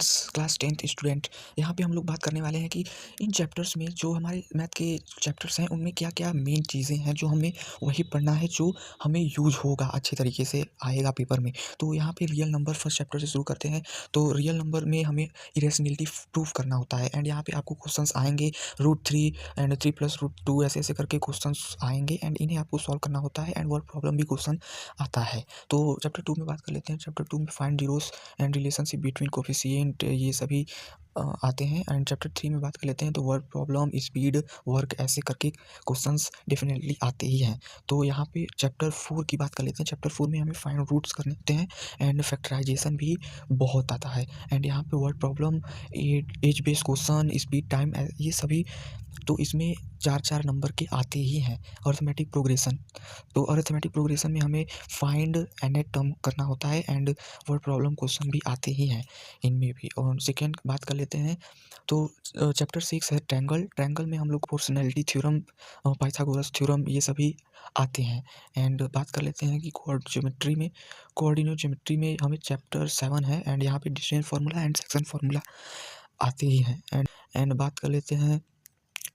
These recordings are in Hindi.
फ्रेंड्स, क्लास 10th स्टूडेंट, यहाँ पे हम लोग बात करने वाले हैं कि इन चैप्टर्स में जो हमारे मैथ के चैप्टर्स हैं उनमें क्या क्या मेन चीज़ें हैं जो हमें वही पढ़ना है जो हमें यूज होगा, अच्छे तरीके से आएगा पेपर में। तो यहाँ पे रियल नंबर फर्स्ट चैप्टर से शुरू करते हैं। तो रियल नंबर में हमें इरेशनलिटी प्रूफ करना होता है एंड यहाँ पे आपको क्वेश्चंस आएंगे √3 एंड 3 + √2 ऐसे ऐसे करके क्वेश्चंस आएंगे एंड इन्हें आपको सॉल्व करना होता है एंड वर्ड प्रॉब्लम भी क्वेश्चन आता है। तो चैप्टर 2 में बात कर लेते हैं। चैप्टर 2 में find zeros and relationship between coefficient, ये सभी आते हैं। एंड चैप्टर 3 में बात कर लेते हैं तो वर्ड प्रॉब्लम, स्पीड, वर्क ऐसे करके क्वेश्चंस डेफिनेटली आते ही हैं। तो यहाँ पे चैप्टर 4 की बात कर लेते हैं। चैप्टर 4 में हमें फाइंड रूट्स करने होते हैं एंड फैक्टराइजेशन भी बहुत आता है एंड यहाँ पे word problem, age based question, speed, time, ये सभी तो इसमें 4-4 नंबर के आते ही हैं। अरिथमेटिक प्रोग्रेशन, तो अरिथमेटिक प्रोग्रेशन में हमें फाइंड एंड टर्म करना होता है एंड वर्ड प्रॉब्लम क्वेश्चन भी आते ही हैं इनमें भी। और सेकेंड बात कर लेते हैं तो चैप्टर 6 है ट्रायंगल। ट्रायंगल में हम लोग प्रोपोर्शनैलिटी थ्योरम, पाइथागोरस थ्योरम, ये सभी आते हैं। एंड बात कर लेते हैं कि कोऑर्डिनेट ज्योमेट्री में हमें चैप्टर 7 है एंड यहाँ पे distance formula and section formula आते ही हैं। एंड बात कर लेते हैं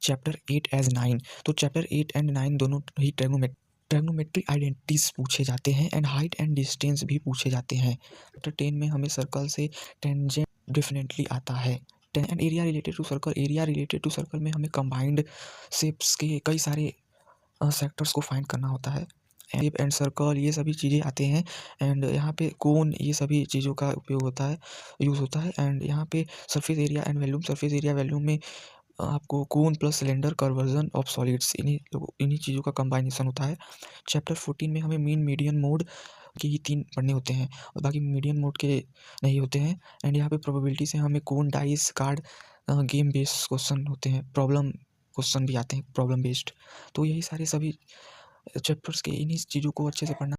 चैप्टर 8 एज 9। तो चैप्टर 8 एंड 9 दोनों ही ट्रिग्नोमेट्रिक आइडेंटिटीज पूछे जाते हैं एंड हाइट एंड डिस्टेंस भी पूछे जाते हैं। चैप्टर 10 में हमें सर्कल से टेंजेंट डेफिनेटली आता है and area related to circle में हमें कंबाइंड शेप्स के कई सारे सेक्टर्स को फाइंड करना होता है। शेप एंड सर्कल ये सभी चीज़ें आते हैं एंड यहाँ पे कोन, ये सभी चीज़ों का उपयोग होता है, यूज़ होता है। एंड यहाँ पे सरफेस एरिया एंड वॉल्यूम में आपको cone plus cylinder conversion of solids, इन्हीं चीज़ों का कंबाइनेशन होता है। चैप्टर 14 में हमें मीन मीडियन मोड के ही 3 पढ़ने होते हैं और बाकी मीडियन मोड के नहीं होते हैं। एंड यहाँ पे प्रोबेबिलिटी से हमें coin, dice, card, game based question होते हैं, प्रॉब्लम क्वेश्चन भी आते हैं प्रॉब्लम बेस्ड। तो यही सारे सभी चैप्टर्स के इन्हीं चीज़ों को अच्छे से पढ़ना।